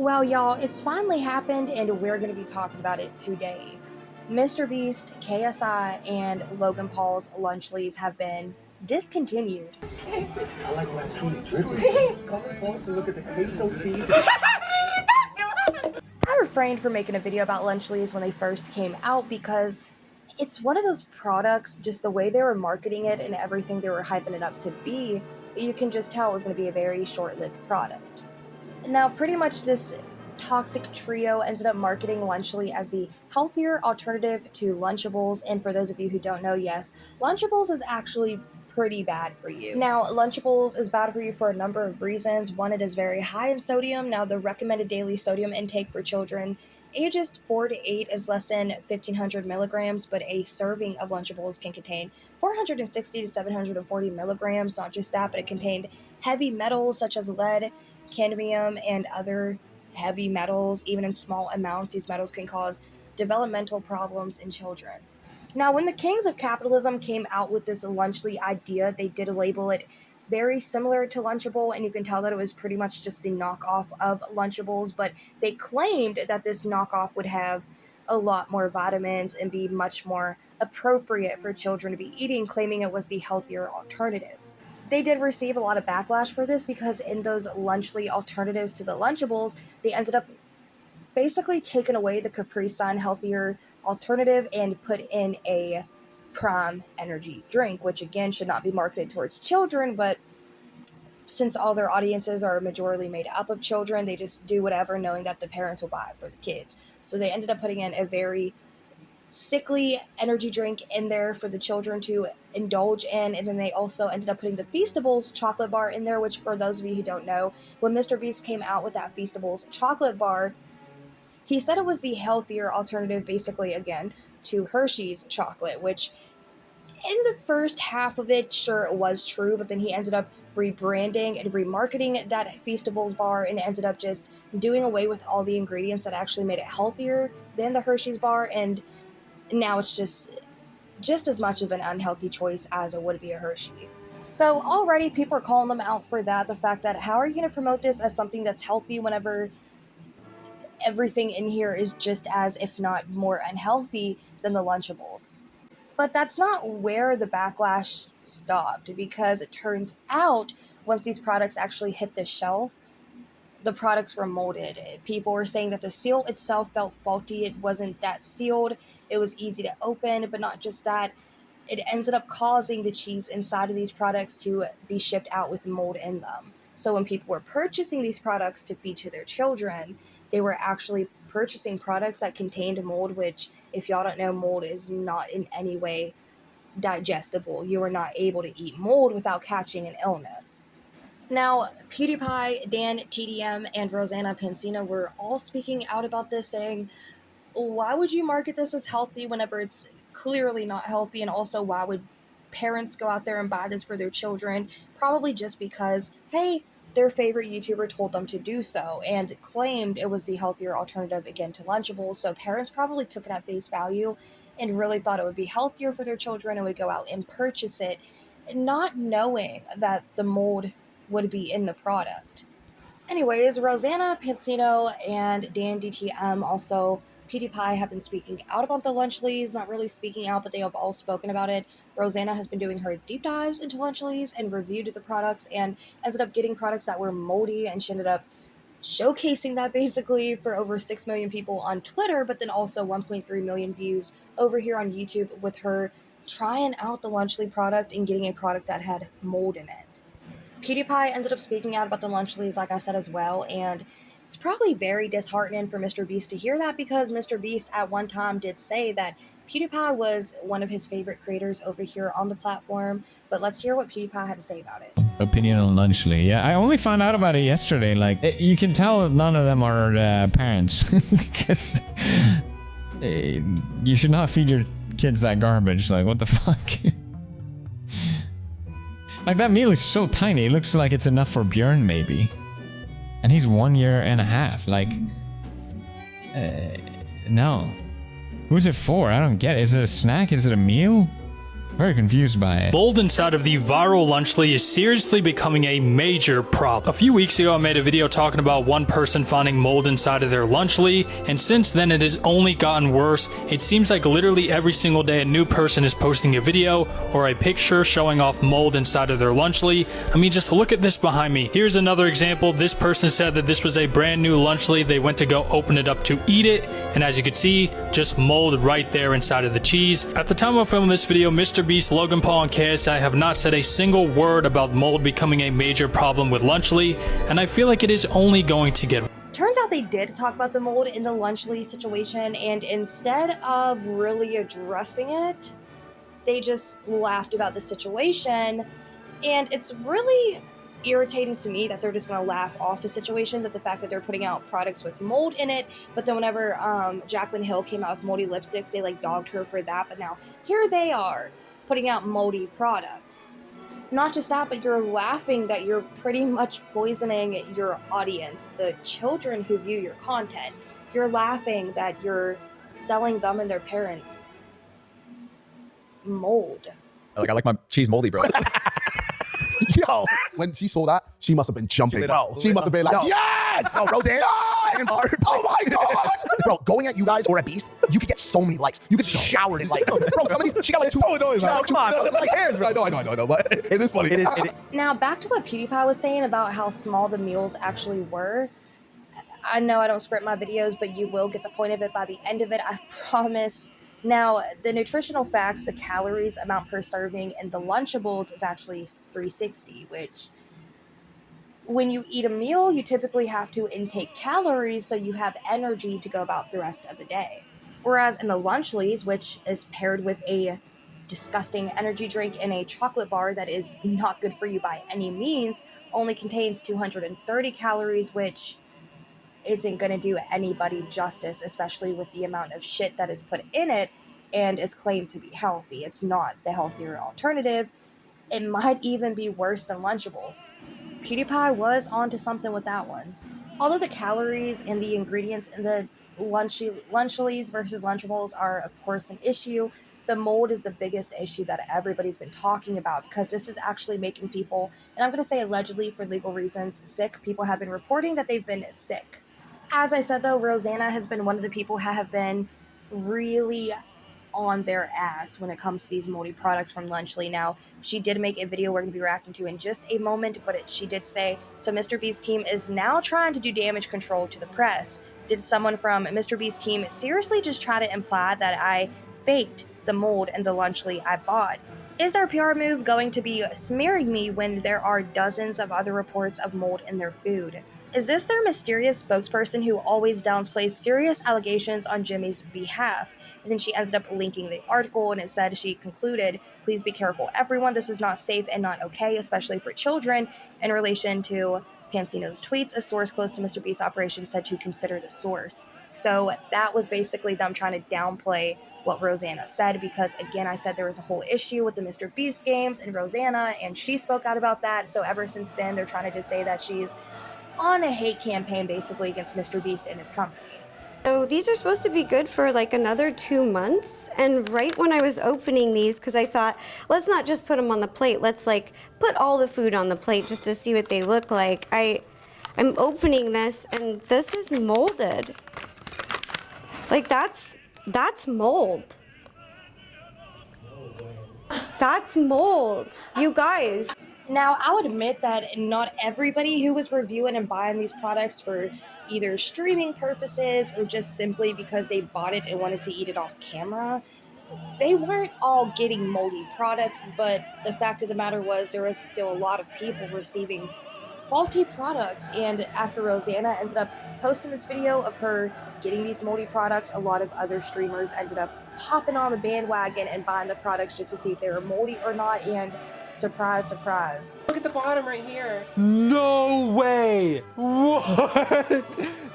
Well, y'all, it's finally happened, and we're going to be talking about it today. Mr. Beast, KSI, and Logan Paul's Lunchleys have been discontinued. I like my cheese dripping. Come close and look at the queso cheese. I refrained from making a video about Lunchleys when they first came out because it's one of those products, just the way they were marketing it and everything they were hyping it up to be, you can just tell it was going to be a very short-lived product. Now, pretty much this toxic trio ended up marketing Lunchly as the healthier alternative to Lunchables, and for those of you who don't know, yes, Lunchables is actually pretty bad for you. Now, Lunchables is bad for you for a number of reasons. One, it is very high in sodium. Now, the recommended daily sodium intake for children ages 4 to 8 is less than 1,500 milligrams, but a serving of Lunchables can contain 460 to 740 milligrams. Not just that, but it contained heavy metals such as lead, cadmium, and other heavy metals. Even in small amounts, these metals can cause developmental problems in children. Now, when the kings of capitalism came out with this Lunchly idea, they did label it very similar to Lunchable, and you can tell that it was pretty much just the knockoff of Lunchables, but they claimed that this knockoff would have a lot more vitamins and be much more appropriate for children to be eating, claiming it was the healthier alternative. They did receive a lot of backlash for this because in those Lunchly alternatives to the Lunchables, they ended up basically taking away the Capri Sun healthier alternative and put in a Prime energy drink, which again should not be marketed towards children, but since all their audiences are majorly made up of children, they just do whatever knowing that the parents will buy it for the kids. So they ended up putting in a very sickly energy drink in there for the children to indulge in, and then they also ended up putting the Feastables chocolate bar in there, which for those of you who don't know, when Mr. Beast came out with that Feastables chocolate bar, he said it was the healthier alternative, basically, again, to Hershey's chocolate, which in the first half of it, sure, it was true, but then he ended up rebranding and remarketing that Feastables bar and ended up just doing away with all the ingredients that actually made it healthier than the Hershey's bar, and now it's just as much of an unhealthy choice as it would be a Hershey. So already people are calling them out for that, the fact that how are you going to promote this as something that's healthy whenever everything in here is just as, if not more unhealthy than the Lunchables. But that's not where the backlash stopped, because it turns out once these products actually hit the shelf, the products were molded. People were saying that the seal itself felt faulty. It wasn't that sealed. It was easy to open, but not just that. It ended up causing the cheese inside of these products to be shipped out with mold in them. So when people were purchasing these products to feed to their children, they were actually purchasing products that contained mold, which, if y'all don't know, mold is not in any way digestible. You are not able to eat mold without catching an illness. Now, PewDiePie, Dan TDM, and Rosanna Pansino were all speaking out about this, saying, why would you market this as healthy whenever it's clearly not healthy? And also, why would parents go out there and buy this for their children? Probably just because, hey, their favorite YouTuber told them to do so and claimed it was the healthier alternative, again, to Lunchables. So parents probably took it at face value and really thought it would be healthier for their children and would go out and purchase it, not knowing that the mold would be in the product. Anyways, Rosanna Pansino and Dan DTM, also PewDiePie, have been speaking out about the Lunchleys. Not really speaking out, but they have all spoken about it. Rosanna has been doing her deep dives into Lunchleys and reviewed the products and ended up getting products that were moldy, and she ended up showcasing that basically for over 6 million people on Twitter, but then also 1.3 million views over here on YouTube with her trying out the Lunchly product and getting a product that had mold in it. PewDiePie ended up speaking out about the Lunchleys, like I said, as well, and it's probably very disheartening for Mr. Beast to hear that, because Mr. Beast at one time did say that PewDiePie was one of his favorite creators over here on the platform. But let's hear what PewDiePie had to say about it. Opinion on Lunchly. Yeah, I only found out about it yesterday. Like, you can tell none of them are parents, because you should not feed your kids that garbage. Like, what the fuck? Like, that meal is so tiny. It looks like it's enough for Björn, maybe. And he's 1.5 years. Like, no. Who's it for? I don't get it. Is it a snack? Is it a meal? Very confused by it. Mold inside of the viral lunchly is seriously becoming a major problem. A few weeks ago, I made a video talking about one person finding mold inside of their lunchly, and since then it has only gotten worse. It seems like literally every single day a new person is posting a video or a picture showing off mold inside of their lunchly. I mean, just look at this behind me. Here's another example. This person said that this was a brand new lunchly. They went to go open it up to eat it, and as you can see, just mold right there inside of the cheese. At the time of filming this video, Mr. Beast, Logan Paul, and KSI have not said a single word about mold becoming a major problem with lunchly, and I feel like it is only going to get. Turns out they did talk about the mold in the lunchly situation, and instead of really addressing it, they just laughed about the situation. And it's really irritating to me that they're just going to laugh off the situation, that the fact that they're putting out products with mold in it. But then whenever Jaclyn Hill came out with moldy lipsticks, they like dogged her for that. But now here they are putting out moldy products. Not just that, but you're laughing that you're pretty much poisoning your audience, the children who view your content. You're laughing that you're selling them and their parents mold. Like, I like my cheese moldy, bro. Yo, when she saw that, she must have been jumping. Bro, she must have been like, yes! Oh, Roseanne. Oh my God! Bro, going at you guys or at Beast, you could get so many likes. You could shower in likes. Bro, some of these, she got like two. So annoying, man. Come on, like hairs, bro. I know, but it is funny. It is. Now, back to what PewDiePie was saying about how small the meals actually were. I know I don't script my videos, but you will get the point of it by the end of it, I promise. Now, the nutritional facts, the calories amount per serving in the Lunchables is actually 360, which when you eat a meal, you typically have to intake calories so you have energy to go about the rest of the day. Whereas in the Lunchlies, which is paired with a disgusting energy drink and a chocolate bar that is not good for you by any means, only contains 230 calories, which isn't going to do anybody justice, especially with the amount of shit that is put in it and is claimed to be healthy. It's not the healthier alternative. It might even be worse than Lunchables. PewDiePie was onto something with that one. Although the calories and the ingredients in the Lunchlies versus Lunchables are, of course, an issue, the mold is the biggest issue that everybody's been talking about, because this is actually making people, and I'm going to say allegedly for legal reasons, sick. People have been reporting that they've been sick. As I said, though, Rosanna has been one of the people who have been really on their ass when it comes to these moldy products from Lunchly. Now, she did make a video we're going to be reacting to in just a moment, but she did say, so Mr. Beast's team is now trying to do damage control to the press. Did someone from Mr. Beast's team seriously just try to imply that I faked the mold in the Lunchly I bought? Is their PR move going to be smearing me when there are dozens of other reports of mold in their food? Is this their mysterious spokesperson who always downplays serious allegations on Jimmy's behalf? And then she ended up linking the article, and it said, she concluded, please be careful, everyone, this is not safe and not okay, especially for children. In relation to Pansino's tweets, a source close to Mr. Beast's operation said to consider the source. So that was basically them trying to downplay what Rosanna said, because again, I said there was a whole issue with the Mr. Beast games and Rosanna, and she spoke out about that. So ever since then, they're trying to just say that she's on a hate campaign basically against Mr. Beast and his company. So these are supposed to be good for like another 2 months, and right when I was opening these, because I thought, let's not just put them on the plate, let's like put all the food on the plate just to see what they look like. I'm opening this, and this is molded. Like that's mold. That's mold, you guys. Now, I'll admit that not everybody who was reviewing and buying these products for either streaming purposes or just simply because they bought it and wanted to eat it off camera, they weren't all getting moldy products, but the fact of the matter was there was still a lot of people receiving faulty products. And after Rosanna ended up posting this video of her getting these moldy products, a lot of other streamers ended up hopping on the bandwagon and buying the products just to see if they were moldy or not, and surprise, surprise. Look at the bottom right here. No way! What?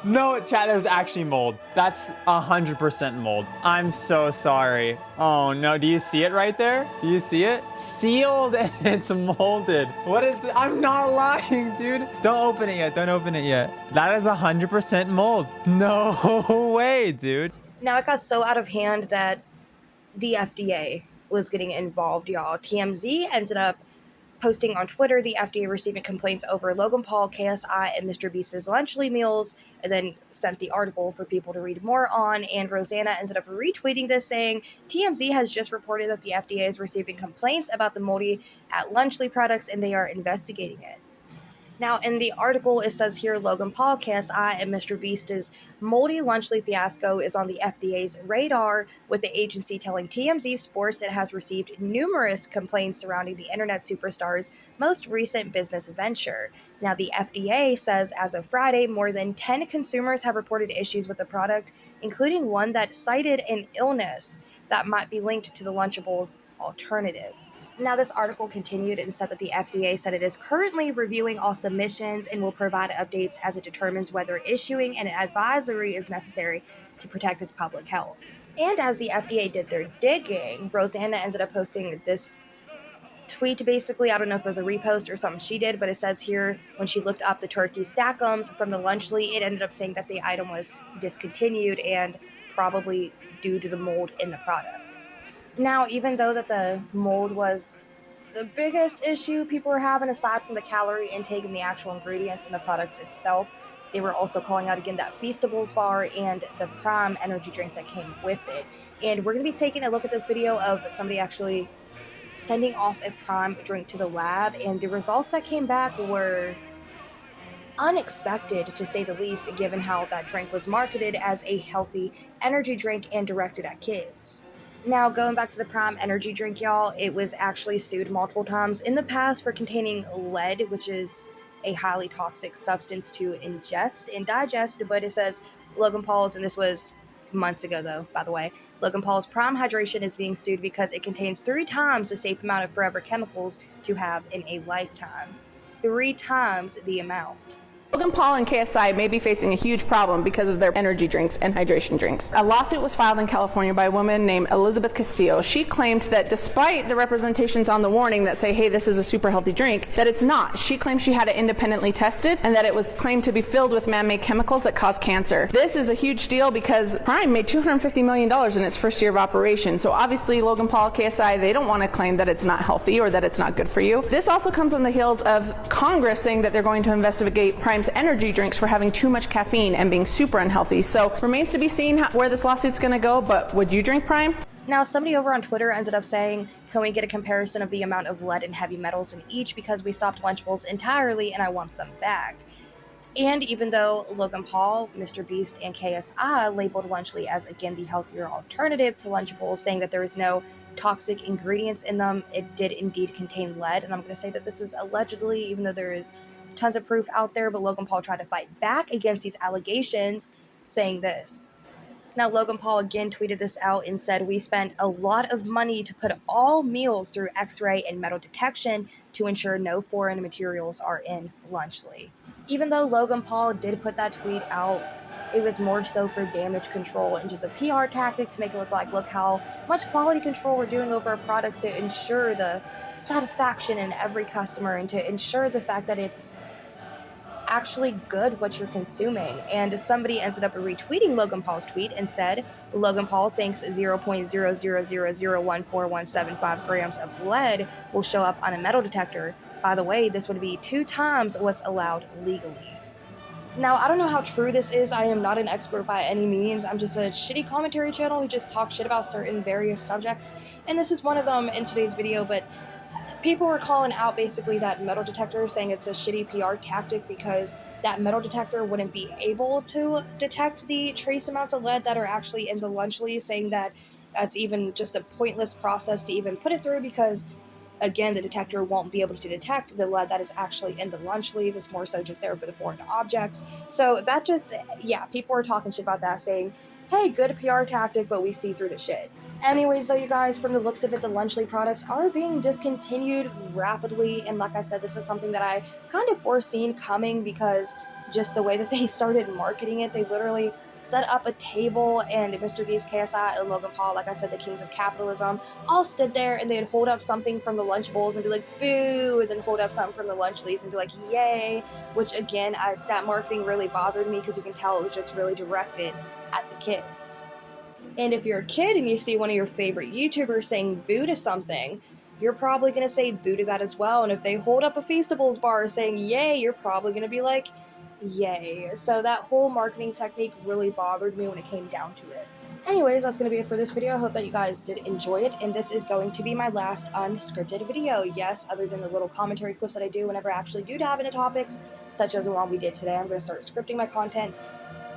No, chat, there's actually mold. That's 100% mold. I'm so sorry. Oh no, do you see it right there? Do you see it? Sealed and it's molded. What is this? I'm not lying, dude. Don't open it yet, don't open it yet. That is 100% mold. No way, dude. Now, it got so out of hand that the FDA was getting involved, y'all. TMZ ended up posting on Twitter the FDA receiving complaints over Logan Paul, KSI, and Mr. Beast's Lunchly meals, and then sent the article for people to read more on. And Rosanna ended up retweeting this, saying, TMZ has just reported that the FDA is receiving complaints about the Moldy at Lunchly products, and they are investigating it. Now, in the article, it says here Logan Paul, KSI, and Mr. Beast's moldy Lunchly fiasco is on the FDA's radar, with the agency telling TMZ Sports it has received numerous complaints surrounding the internet superstar's most recent business venture. Now, the FDA says as of Friday, more than 10 consumers have reported issues with the product, including one that cited an illness that might be linked to the Lunchables alternative. Now, this article continued and said that the FDA said it is currently reviewing all submissions and will provide updates as it determines whether issuing an advisory is necessary to protect its public health. And as the FDA did their digging, Rosanna ended up posting this tweet, basically. I don't know if it was a repost or something she did, but it says here when she looked up the turkey stackums from the Lunchly, it ended up saying that the item was discontinued and probably due to the mold in the product. Now, even though that the mold was the biggest issue people were having, aside from the calorie intake and the actual ingredients in the product itself, they were also calling out again that Feastables bar and the Prime energy drink that came with it. And we're going to be taking a look at this video of somebody actually sending off a Prime drink to the lab, and the results that came back were unexpected, to say the least, given how that drink was marketed as a healthy energy drink and directed at kids. Now, going back to the Prime energy drink, y'all, it was actually sued multiple times in the past for containing lead, which is a highly toxic substance to ingest and digest, but it says Logan Paul's, and this was months ago though, by the way, Logan Paul's Prime Hydration is being sued because it contains 3 times the safe amount of forever chemicals to have in a lifetime. 3 times the amount. Logan Paul and KSI may be facing a huge problem because of their energy drinks and hydration drinks. A lawsuit was filed in California by a woman named Elizabeth Castillo. She claimed that despite the representations on the warning that say, hey, this is a super healthy drink, that it's not. She claimed she had it independently tested and that it was claimed to be filled with man-made chemicals that cause cancer. This is a huge deal because Prime made $250 million in its first year of operation. So obviously Logan Paul, KSI, they don't want to claim that it's not healthy or that it's not good for you. This also comes on the heels of Congress saying that they're going to investigate Prime's energy drinks for having too much caffeine and being super unhealthy. So remains to be seen where this lawsuit's going to go, but would you drink Prime? Now, somebody over on Twitter ended up saying, can we get a comparison of the amount of lead and heavy metals in each, because we stopped Lunchables entirely and I want them back. And even though Logan Paul, Mr. Beast, and KSI labeled Lunchly as, again, the healthier alternative to Lunchables, saying that there is no toxic ingredients in them, it did indeed contain lead. And I'm going to say that this is allegedly, even though there is tons of proof out there, but Logan Paul tried to fight back against these allegations, saying this. Now, Logan Paul again tweeted this out and said, we spent a lot of money to put all meals through x-ray and metal detection to ensure no foreign materials are in Lunchly. Even though Logan Paul did put that tweet out, it was more so for damage control and just a PR tactic to make it look like, look how much quality control we're doing over our products to ensure the satisfaction in every customer and to ensure the fact that it's actually good what you're consuming. And somebody ended up retweeting Logan Paul's tweet and said, Logan Paul thinks 0.000014175 grams of lead will show up on a metal detector. By the way, this would be 2 times what's allowed legally. Now, I don't know how true this is. I am not an expert by any means. I'm just a shitty commentary channel who just talks shit about certain various subjects, and this is one of them in today's video. But people were calling out basically that metal detector, saying it's a shitty PR tactic because that metal detector wouldn't be able to detect the trace amounts of lead that are actually in the Lunchly, saying that that's even just a pointless process to even put it through because, again, the detector won't be able to detect the lead that is actually in the Lunchlys. It's more so just there for the foreign objects. So that just, yeah, people were talking shit about that, saying, hey, good PR tactic, but we see through the shit. Anyways, though, you guys, from the looks of it, the Lunchly products are being discontinued rapidly, and like I said, this is something that I kind of foreseen coming because just the way that they started marketing it, they literally set up a table, and Mr. Beast, KSI, and Logan Paul, like I said, the kings of capitalism, all stood there, and they'd hold up something from the Lunchables and be like, boo, and then hold up something from the Lunchlys and be like, yay, which, again, that marketing really bothered me because you can tell it was just really directed at the kids. And if you're a kid and you see one of your favorite YouTubers saying boo to something, you're probably going to say boo to that as well. And if they hold up a Feastables bar saying yay, you're probably going to be like, yay. So that whole marketing technique really bothered me when it came down to it. Anyways, that's going to be it for this video. I hope that you guys did enjoy it, and this is going to be my last unscripted video. Yes, other than the little commentary clips that I do whenever I actually do dive into topics, such as the one we did today. I'm going to start scripting my content.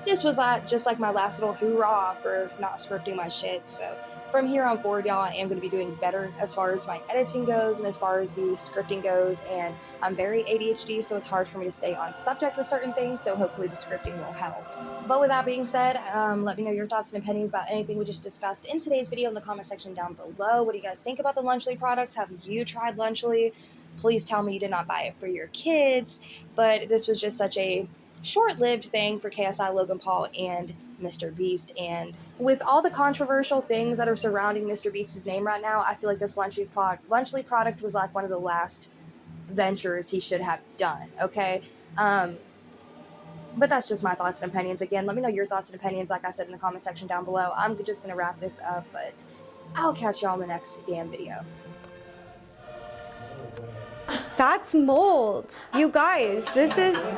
This was just like my last little hoorah for not scripting my shit, so from here on forward, y'all, I am going to be doing better as far as my editing goes and as far as the scripting goes, and I'm very ADHD, so it's hard for me to stay on subject with certain things, so hopefully the scripting will help. But with that being said, let me know your thoughts and opinions about anything we just discussed in today's video in the comment section down below. What do you guys think about the Lunchly products? Have you tried Lunchly? Please tell me you did not buy it for your kids, but this was just such a short-lived thing for KSI, Logan Paul, and Mr. Beast. And with all the controversial things that are surrounding Mr. Beast's name right now, I feel like this Lunchly product was like one of the last ventures he should have done, okay? But that's just my thoughts and opinions. Again, let me know your thoughts and opinions, like I said, in the comment section down below. I'm just going to wrap this up, but I'll catch y'all in the next damn video. That's mold. You guys, this is